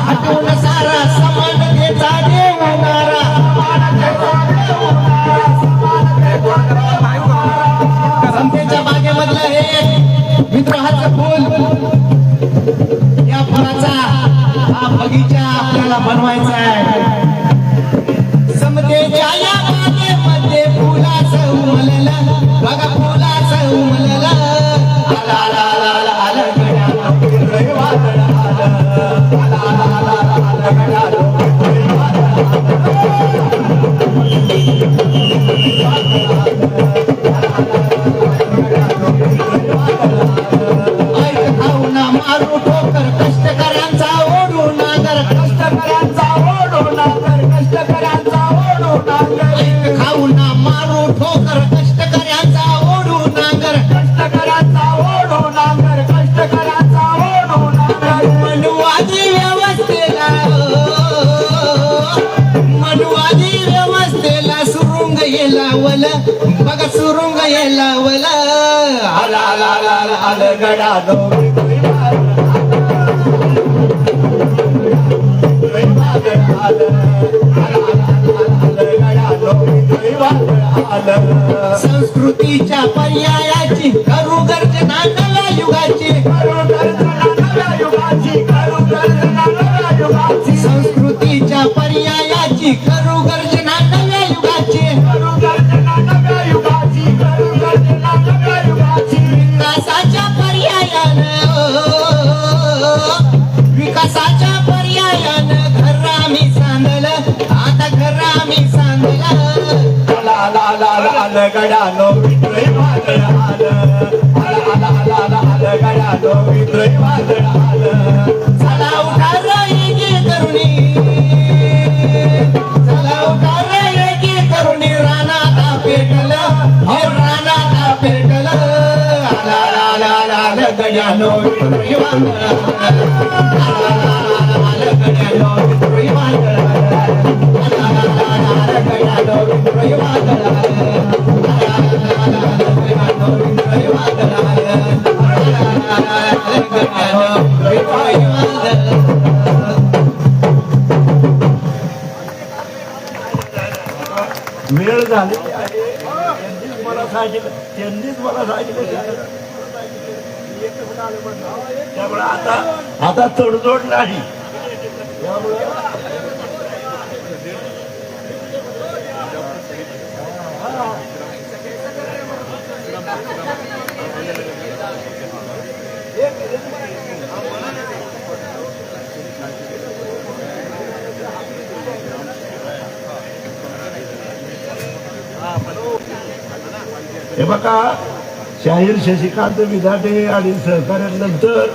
हटवून सारा समानतेचा देवणारा समतेच्या बागेमधलं हे विद्रोहाचं फूल या फळाचा हा बगीचा आपल्याला बनवायचा आहे समतेच्या या बागेमध्ये फुलाचं उमललं बघा फुलाचं उमललं आला आला आला आला आला गड्या विद्रोही वादळ आलं आला आला आला आला गड्या विद्रोही मारू ठोकर कष्टकऱ्यांचा ओढू नागर कष्टकऱ्यांचा ओढू नागर कष्टकऱ्यांचा ओढू नागर खाऊ ना मारू ठोकर कष्टकऱ्यांचा ओढू नागर कष्टकऱ्यांचा ओढू नागर कष्टकऱ्यांचा ओढू नागर मनुवादी व्यवस्थेला मनुवादी व्यवस्थेला सुरुंग येलावल बघा सुरुंग येलावल आला आला आला आला गडा दो संस्कृतीच्या पर्यायाची करू गर्जना नव्या युगाची करू गर्जना नव्या युगाची करू गर्जना नव्या युगाची संस्कृतीच्या पर्यायाची करू गर्जना नव्या युगाची करू गर्जना नव्या युगाची करू गर्जना नव्या युगाची विकासाच्या पर्यायानं विकासाच्या पर्यायानं घर आम्ही सांगलं आता घर आम्ही सांगलं गड्यानो विद्रोही वादळ आलं आला आला आला आला आला गड्यानो विद्रोही वादळ आलं चला उठा रे की तरुणी चला उठा रे की तरुणी रानात पेटलं हो रानात पेटलं आला आला आला आला गड्यानो विद्रोही वादळ आला आला गड्यानो विद्रोही वादळ आला गड्यानो विद्रोही वादळ वेळ झाली मला सांगितलं त्यांनीच मला सांगितलं त्यामुळे आता तडजोड नाही त्यामुळे हे बघा शाहीर शशिकांत विधाटे आणि सहकार्यानंतर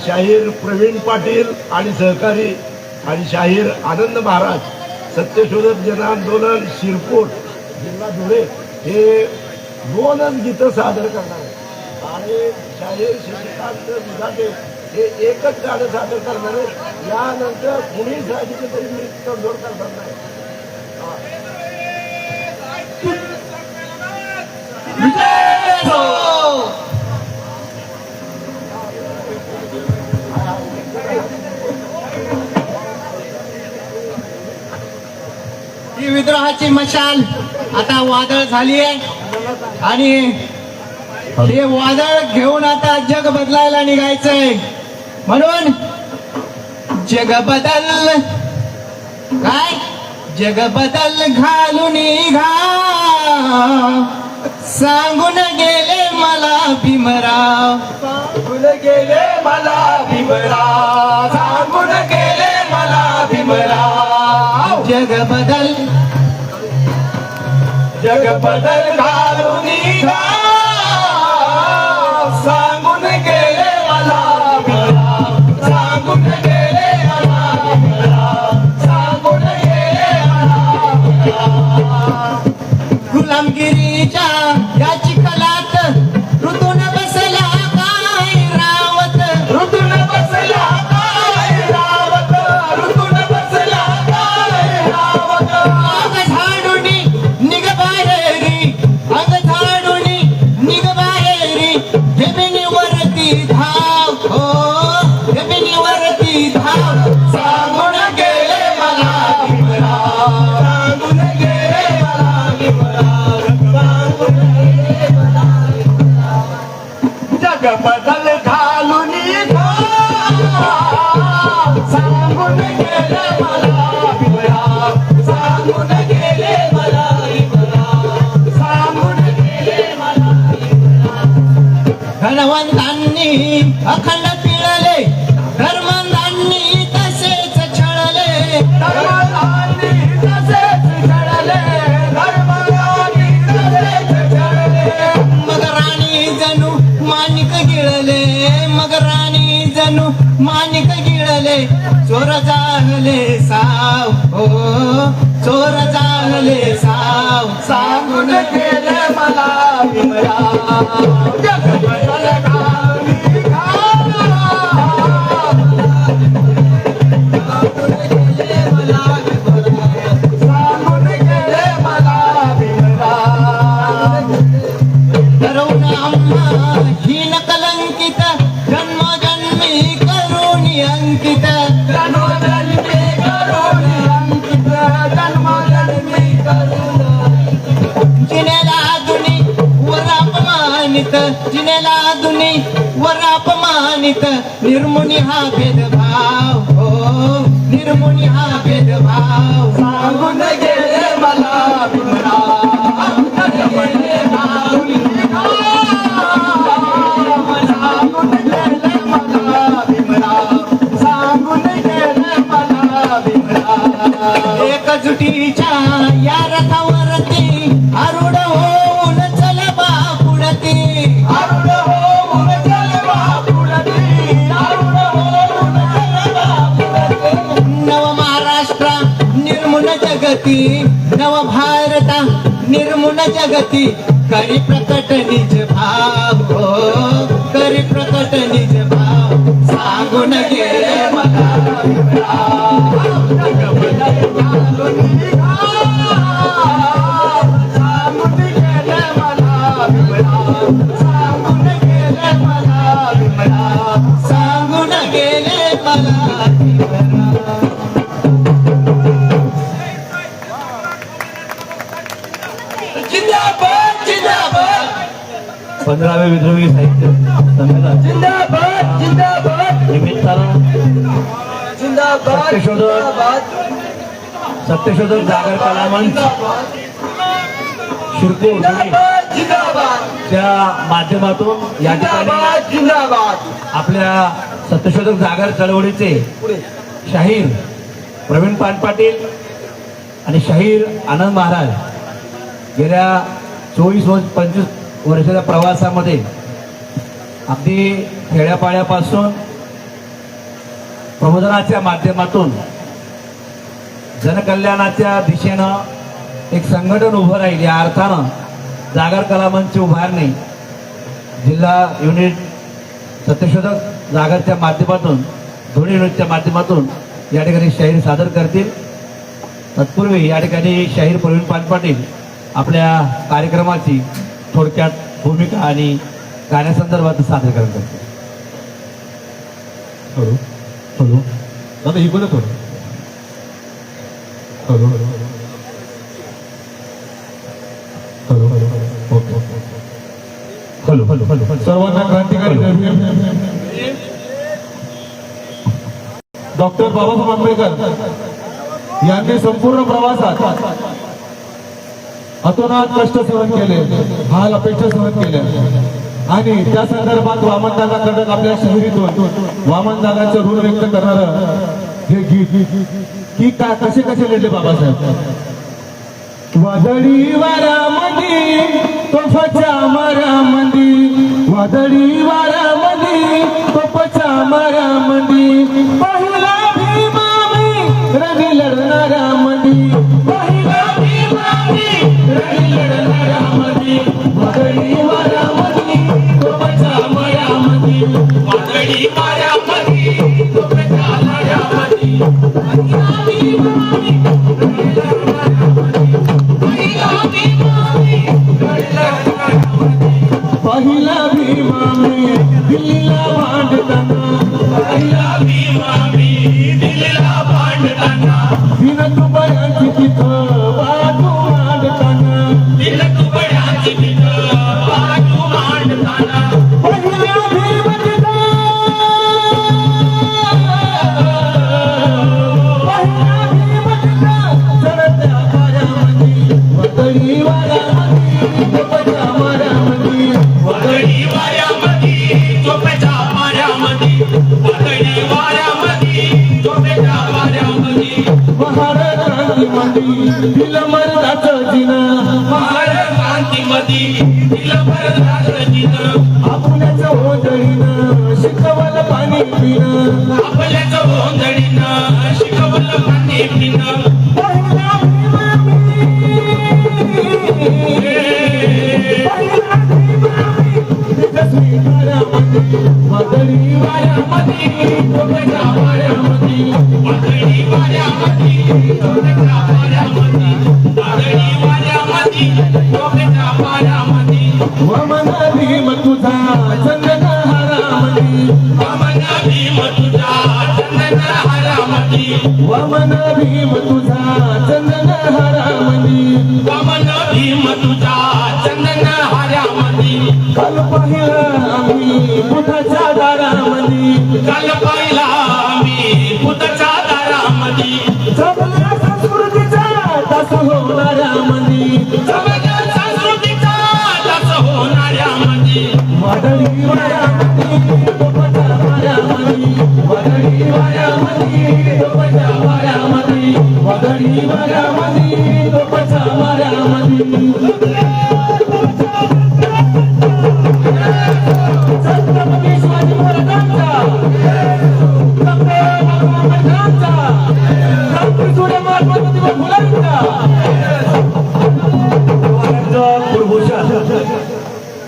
शाहीर प्रवीण पाटील आणि सहकारी आणि शाहीर आनंद महाराज सत्यशोधक जन आंदोलन शिरपूर जिल्हा धुळे हे दोनच गीतं सादर करणार आणि शाहीर शशिकांत विधाटे हे एकच गाणं सादर करणार आहे यानंतर कुणी साहित्य तरी मी तडजोड करणार नाही ही विद्रोहाची मशाल आता वादळ झाली आहे आणि हे वादळ घेऊन आता जग बदलायला निघायचंय म्हणून जग बदल काय जग बदल घालून निघा सांगून गेले मला भीमराव सांगून गेले मला भीमराव सांगून गेले मला भीमराव जग बदल घालून निघा सांगून गेले मला भीमराव सांगून गेले मला भीमराव सांगून गेले मला भीमराव गुलामगिरीच्या या चिखलात ऋतून बसला काय रावत ऋतून बसला काय रावत ऋतून बसला काय रावत झाडून निघ बाहेरी जग बदल घालून सांगून गेले मला भीमराव, सांगून गेले मला भीमराव, सांगून गेले मला भीमराव. धनवंतांनी अखंड पिळले, धर्मंतांनी तसेच छळले, धर्मदानी तसेच छळले, धर्मदानी तसेच छळले. मग राणी जणू माणिक गिळले, मग राणी जणू माणिक गिळले. चोर जागले साव, हो चोर जागले साव, सांगून गेले मला भीमराव, जग बदल घालून सांगून गेले मला भीमराव. तरुण आम्हा हीन कलंकित, जन्मोजन्मी करून अंकित. जन्मजन्मी करून अंकित, जन्मजन्मी करून जिनेला दुनी वर अपमानित, जिनेला दुनी वर अपमानित. निर्मुनी हा भेदभाव, हो निर्मुनी हा भेदभाव. सांगून गेले मला भीमराव, जग बदल घालून सांगून गेले मला भीमराव, सांगून गेले मला भीमराव. एकजुटीच्या या रथावरती आरूढ होऊन चल बापुडती. आरूढ होऊन चल बापुडती, आरूढ होऊन चल बापुडती. नव महाराष्ट्र निर्मुन जगती, नव भारत निर्मुन जगती. करी प्रकट निज भाव, हो करी प्रकट निज भाव. सांगून गेले मला भीमराव, जग बदल घालून सांगून गेले मला भीमराव, सांगून गेले मला भीमराव. सांगून गेले मला. जिंदाबाद जिंदाबाद 15व्या विद्रोही साहित्य संमेलन जिंदाबाद जिंदाबाद निमित्तानं जिंदाबाद सत्यशोधक जागर कला मंच शिरपूर जिंदाबाद जिंदाबाद च्या माध्यमातून या ठिकाणी जिंदाबाद. आपल्या सत्यशोधक जागर चळवळीचे शाहीर प्रवीण पाटील आणि शाहीर आनंद महाराज गेल्या 24-25 वर्षाच्या प्रवासामध्ये अगदी खेड्यापाड्यापासून प्रबोधनाच्या माध्यमातून जनकल्याणाच्या दिशेनं एक संघटन उभं राहील. या अर्थानं जागर कला मंच उभारणे जिल्हा युनिट सत्यशोधक जागरच्या माध्यमातून दोन्ही युनिटच्या माध्यमातून या ठिकाणी शाहीर सादर करतील. तत्पूर्वी या ठिकाणी शाहीर प्रवीण पाटील आपल्या कार्यक्रमाची थोडक्यात भूमिका आणि गाण्यासंदर्भात सादरीकरण करतील. हॅलो हॅलो दादा इकडे थोडं hello hello hello okay hello hello hello सर्वांना क्रांतिकारी डॉक्टर बाबासाहेब आंबेडकर यांनी संपूर्ण प्रवासात अतोनात कष्ट सहन केले, हाल अपेक्षा सहन केल्या आणि त्या संदर्भात वामनदादा कडक आपल्या शहरीतून वामनदादाचं ऋण व्यक्त करणारं हे गीत की का कसे कसे लिहिले बाबासाहेब. वादळी वाऱ्यामध्ये तोफाच्या माऱ्यामध्ये, वादळी वाऱ्यामध्ये तोफाच्या माऱ्यामध्ये पहिला भीमा मी रणी लढणाऱ्यामध्ये, पहिला भीमा मी रणी लढणाऱ्यामध्ये. वादळी वाऱ्यामध्ये तोफाच्या माऱ्यामध्ये, वादळी वाऱ्यामध्ये तोफाच्या माऱ्यामध्ये पहिला भीमा मी रणी लढणाऱ्यामध्ये, पहिला भीमा मी रणी लढणाऱ्यामध्ये. पहिला भीमा मी दिल्लीला भांडताना, पहिला भीमा मी दिल्लीला भांडताना, दिन तुबड्यांची तिथं बाजू मांडताना, दिन तुबड्यांची तिथं महाराजांमध्ये दिलं मर्दाचं जिनं महाराजांमध्ये दिलं मर्दाचं जिनं आपल्याचं ओंजळीनं शिकवलं पाणी पिणं आपल्याच ओंजळीनं शिकवलं पाणी पिणं वादळी वाऱ्यामध्ये डोक्याच्या वाऱ्यामध्ये वादळी वाऱ्यामध्ये डोक्याच्या वाऱ्यामध्ये वादळी वाऱ्यामध्ये डोक्याच्या वाऱ्यामध्ये वमन भीम तुझा चंदन हारामध्ये वामन भीम तुझा चंदन हारामध्ये वमन भीम तुझा चंदन हारामध्ये वामन भीम तुझा चंदन हारामध्ये काल पाहिलं आम्ही बुधाच्या दारामध्ये काल पाहिला मी बुद्धाच्या दारामध्ये जगल्या संस्कृतीचा तास होणाऱ्यामध्ये जगल्या संस्कृतीचा दास होणाऱ्यामध्ये वादळी वाऱ्यामध्ये डोक्याच्या वाऱ्यामध्ये वादळी वाऱ्यामध्ये डोक्याच्या वाऱ्यामध्ये वादळी वाऱ्यामध्ये डोक्याच्या वाऱ्यामध्ये छत्रपती शिवाजी महाराजांचा क्रांती सूर्य महात्मा ज्योतिबा फुलेंचा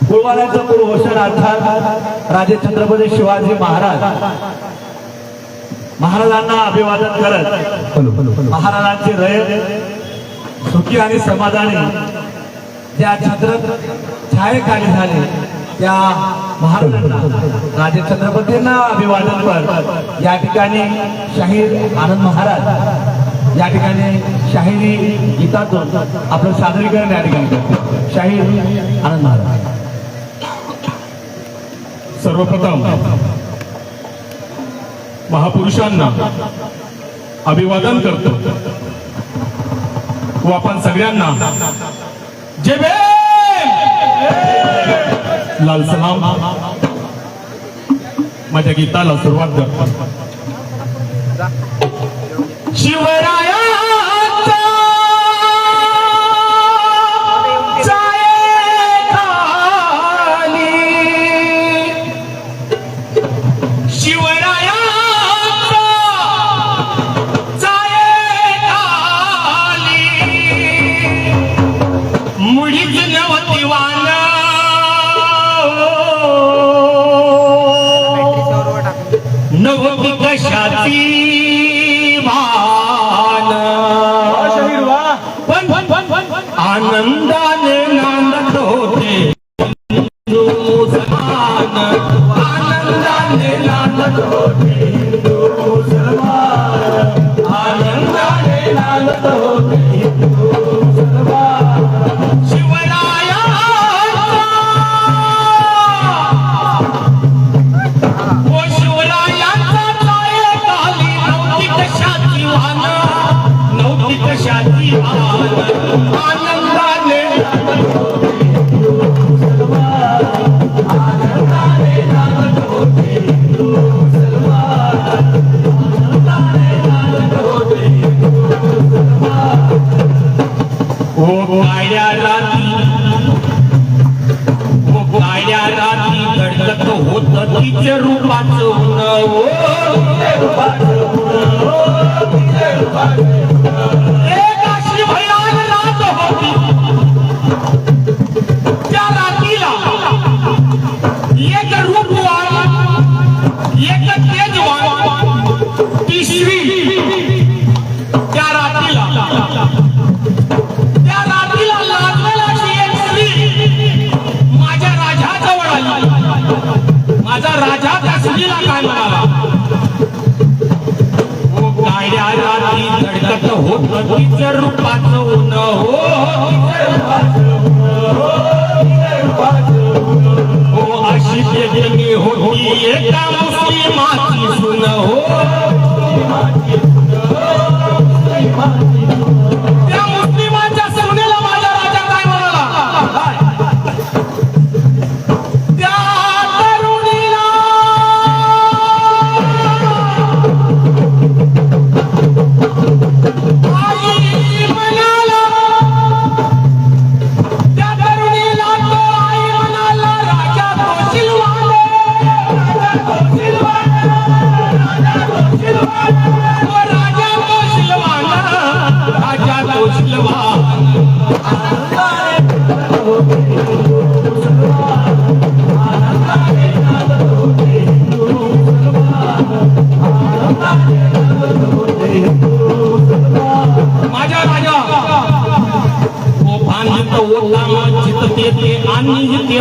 कुळवाड्याचं कुळभूषण अर्थात राजे छत्रपती शिवाजी महाराजांना अभिवादन करत महाराजांची रयत सुखी आणि समाधानी त्या छत्र छायेखाली झाले त्या महाराजांना राजे छत्रपतींना अभिवादन कर या ठिकाणी शाहीर आनंद महाराज या ठिकाणी शाहिरी गीतातून आपलं सादरीकरण या ठिकाणी करते शाहीर आनंद महाराज. सर्वप्रथम महापुरुषांना अभिवादन करतो व आपण सगळ्यांना जय भीम लाल सलाम माझ्या गीताला सुरुवात करतो. शिवराया नवती कशाची भान पण आनंदाने नांदत होते हिंदू मुसलमान आनंदाने नांदत होते हिंदू मुसलमान आनंदाने नांदत होते हिंदू मुसलमान शिवराया कशाची आनंदाने काळ्या रात्री घडत होत तिचे रूपाचं एक अशी भयान रात होती त्या रात्रीला एक रूपवान एक तेजवान तिसरी त्या रात्रीला लागलेला अशी एक स्त्री माझ्या राजाजवळ आली. माझा राजा त्या स्त्रीला काय म्हणाला, काळ्या रात्री धडकत होत तिचं रूपाचं ऊन हो अशी बेदनी होती एका मुस्लिमाची सून त्या मुस्लिमाच्या सुनेला माझा राजा काय म्हणाला, त्या तरुणीला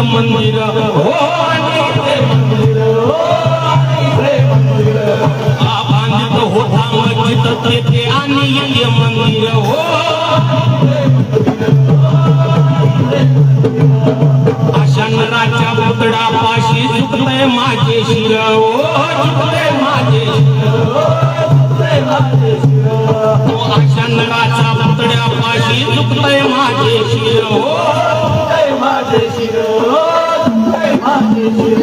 मंदिर हो आणि ते मंदिर बांधित होता मस्जिद तेथे आणि ते मंदिर हो अशा नराच्या पुतळा पाशी चुकतय माझे शिर हो चुकतय माझे अशा नराच्या पुतळ्या पाशी चुकतय माझे शिर हो माझे शिर माझे शिर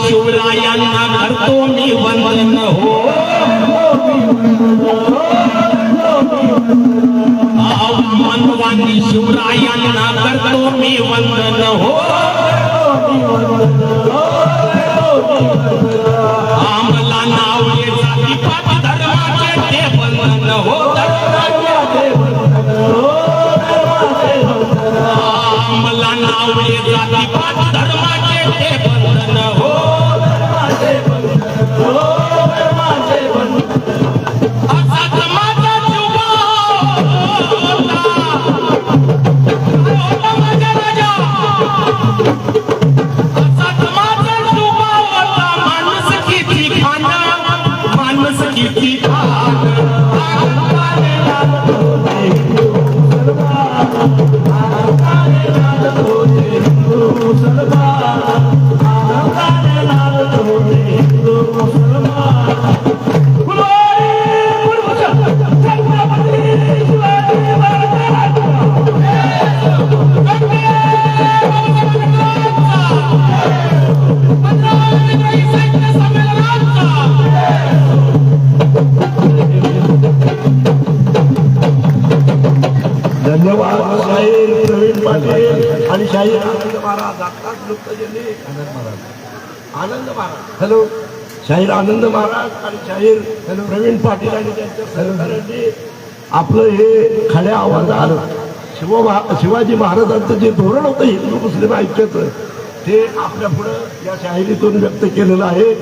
शिवरायांना करतो मी वंदन हो मनवानी शिवरायांना करतो मी वंदन हो आम्हाला नाव जातीपात धर्माचे ते बंधन हो आम्हाला नाव जातीपात धर्माचे ते बंधन हो धन्यवाद शाहीर प्रवीण पाटील आणि शाहीर आनंद महाराज आत्ताच वृत्तजनी आनंद महाराज हॅलो शाहीर आनंद महाराज आणि शाहीर प्रवीण पाटील आणि त्यांच्या सहकार्यांनी आपलं हे खड्या आवाजात शिवाजी महाराजांचं जे धोरण होतं हिंदू मुस्लिम ऐक्याचं ते आपल्या पुढं या शाहिरीतून व्यक्त केलेलं आहे.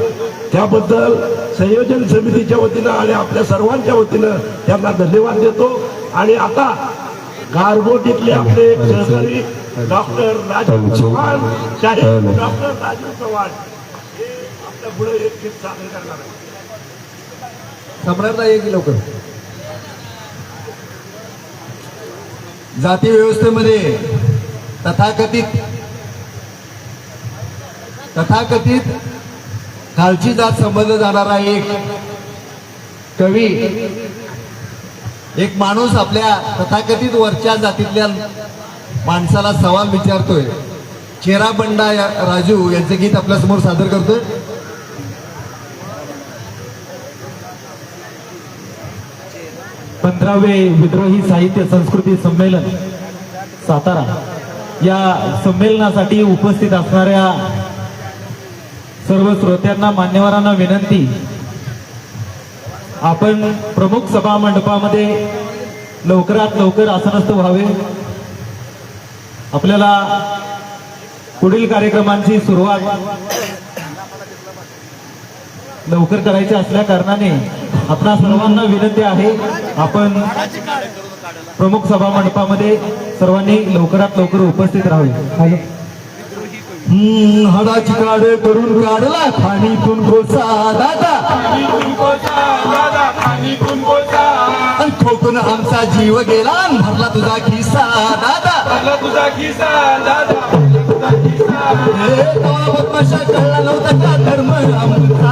त्याबद्दल संयोजन समितीच्या वतीनं आणि आपल्या सर्वांच्या वतीनं त्यांना धन्यवाद देतो. आणि आता गारगोटीतले आपले सहकारी डॉक्टर राजू चव्हाण शाहीर डॉक्टर राजू चव्हाण हे आपल्या पुढे एक गीत सादर करणार आहे. सम्राटला एक लवकर. जाती व्यवस्थेमध्ये तथाकथित खालची जात समजला जाणारा एक कवी, एक माणूस आपल्या तथाकथित वरच्या जातीतल्या माणसाला सवाल विचारतोय. चेहरा बंडा राजू यांचे गीत आपल्या समोर सादर करतोय. पंधरावे विद्रोही साहित्य संस्कृती संमेलन सातारा या संमेलनासाठी उपस्थित असणाऱ्या सर्व श्रोत्यांना, मान्यवरांना विनंती, आपण प्रमुख सभा मंडपामध्ये लवकरात लवकर आसनस्थ व्हावे. आपल्याला पुढील कार्यक्रमांची सुरुवात लवकर करायची असल्या कारणाने आपणा सर्वांना विनंती आहे, आपण प्रमुख सभा मंडपामध्ये सर्वांनी लवकरात लवकर उपस्थित राहावे. हडाची काढ करून काढला खाणीतून कोसा दादा, आणि ठोकून आमचा जीव गेला, भरला तुझा खिसा दादा, बदमाशा कळला नव्हता का धर्म आमचा,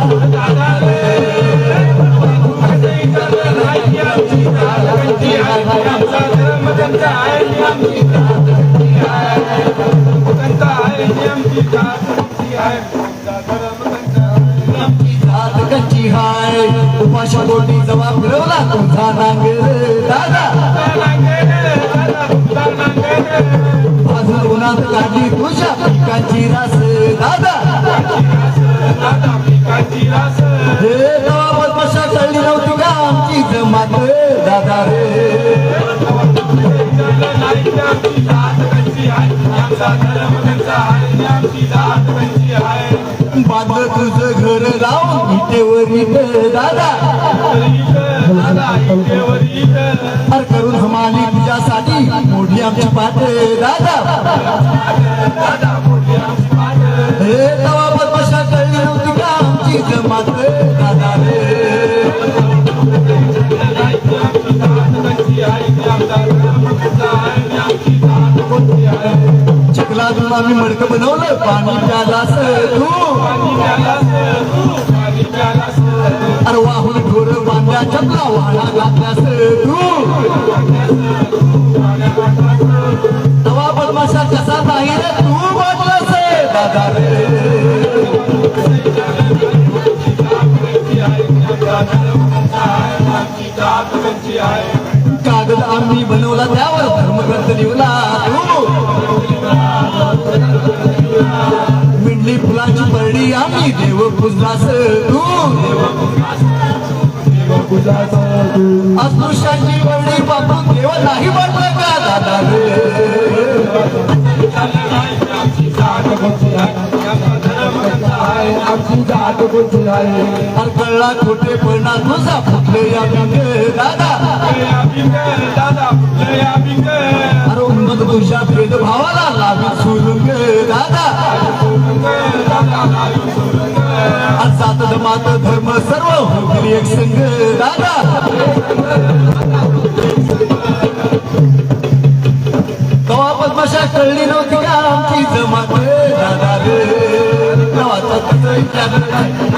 कच्ची हाय उपाशापोटी जवा फिरवला तुझा नांगर दादा भाजून उन्हात काढली तुझ्या पिकाची रास दादा हे तवा बदमाशा कळली नव्हती का आमची जमात दादा रे बांधलं तुझं घर लावून इटेवर इथं दादा अर करून हमाली तुझ्यासाठी मोठी आमची पाठ दादा हे तवा बदमाशा कळली नव्हती का आमची जमात दादा रे चिखलातून आम्ही मडकं बनवलं पाणी प्यालास तू अरे वाहून ढोर बांधल्या चपला वाहना घातल्यास तू तवा बदमाशा कसा नाही रे तू बांधलास दादा रे कागद आम्ही बनवला त्यावर धर्मग्रंथ लिवला तू मिंडली फुलाची परडी आम्ही देव पूजलास तू अस्पृश्यांची परडी बापून देव नाही म्हटलं का दादा अरे कळला खोटेपणा तुझा फुटले या बिंग दादा अरे उन्मत तुझ्या भेदभावाला लावी सुरुंग दादा जात धमात धर्म सर्व होतील एक संघ दादा कवा बदमाशा कळली नव्हती का आमची जमात दादा रे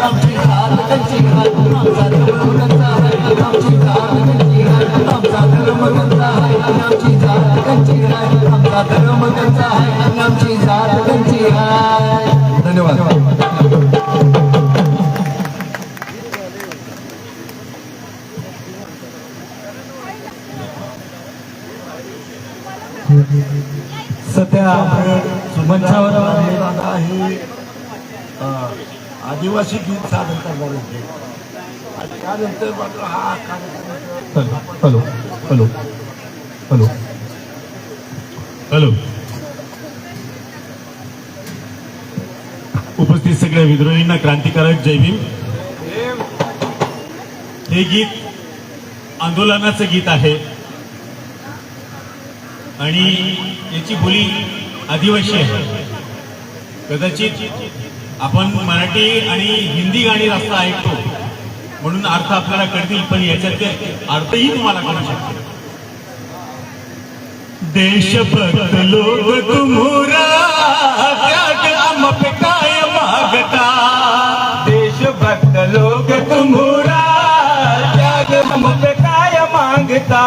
आमची हात कंची आमचा धर्म कंचा आमची हात कंची आमचा धर्म कंचा आमची जात कंची आमचा धर्म कंचा आमची जात कंची धन्यवाद सध्या मंचावर दादा हे आदिवासी गीत सादर करणार होते आणि त्यानंतर मात्र हा कार्यक्रम हॅलो हॅलो हॅलो हॅलो उपस्थित सगळ्या विद्रोहींना क्रांतिकारक जय भीम. हे गीत आंदोलनाचं गीत आहे आणि याची बोली आदिवासी आहे. कदाचित आपण मराठी आणि हिंदी गाणी जास्त ऐकतो म्हणून अर्थ आपल्याला कळतील, पण याच्यातले अर्थही तुम्हाला कळू शकतो. देशभक्त लोग तुम्हारा त्याग हम पे काय मागता, देशभक्त लोग तुम्हारा त्याग हम पे काय मांगता,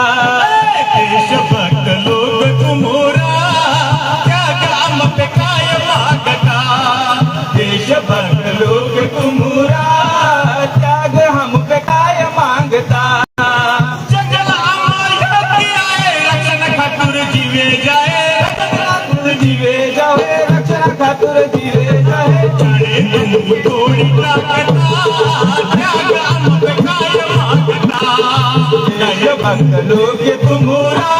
देशभक्त लोग तुम्हारा त्याग हम पे काय मागता, देशभक्त लोग तुम्हारा त्याग हम पे काय मांगता. जंगल आम्हाला आए रक्षण खातूर जीवे जाए, जीवे जाए रक्षण खातूर जीवे जाए, जाने तुम थोड़ी ताकता त्याग हम पे काय मांगता, देशभक्त लोग तुम्हारा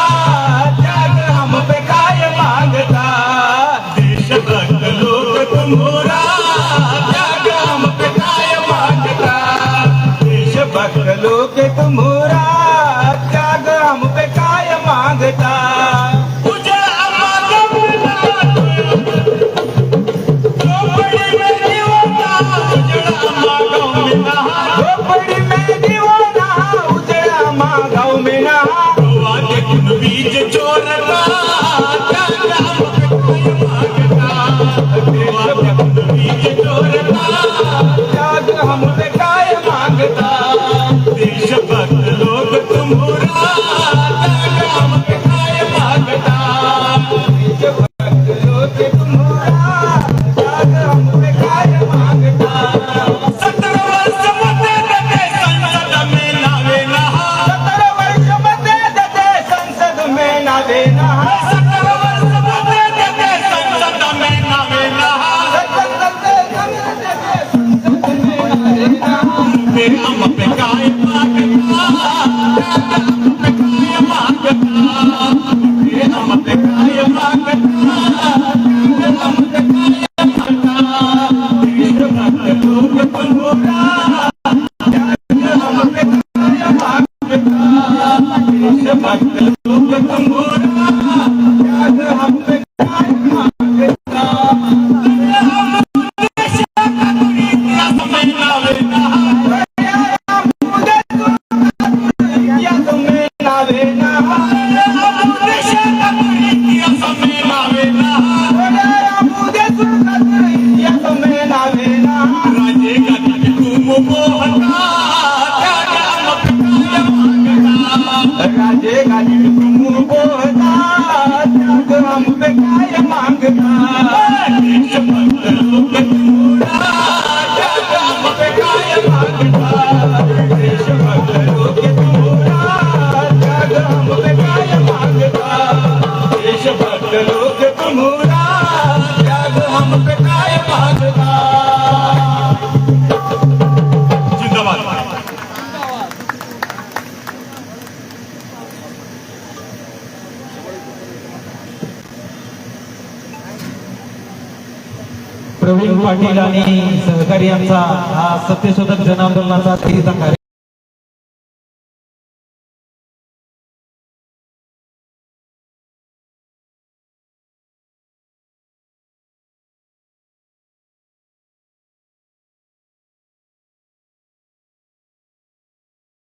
त्याग हम पे काय मांगता, देशभक्त लोग तुम्हारा त्याग हम पे काय मांगता, देशभक्त लोग तुम्हारा त्याग हम पे काय मांगता. उजड़ा मांगता झोपड़ी में दीवाना, उजड़ा मांगाओ में नहा, झोपड़ी में दीवाना उजड़ा मांगाओ में नहा, गोवा के कुन बीज चोरता त्याग हम पे काय मांगता, गोवा के कुन बीज चोरता त्याग हम पे काय मांगता, देशभक्त लोग ये गाली तुम बोला त्याग हम पे काय मांगता देशभक्त लोक तुमरा त्याग हम पे काय मांगता देशभक्त लोक तुमरा त्याग हम पे काय मांगता देशभक्त लोक तुमरा त्याग हम पे काय मांगता जिंदाबाद प्रवीण पाटील आणि सहकारी यांचा हा सत्यशोधक जन आंदोलनाचा तिरीचा कार्यक्रम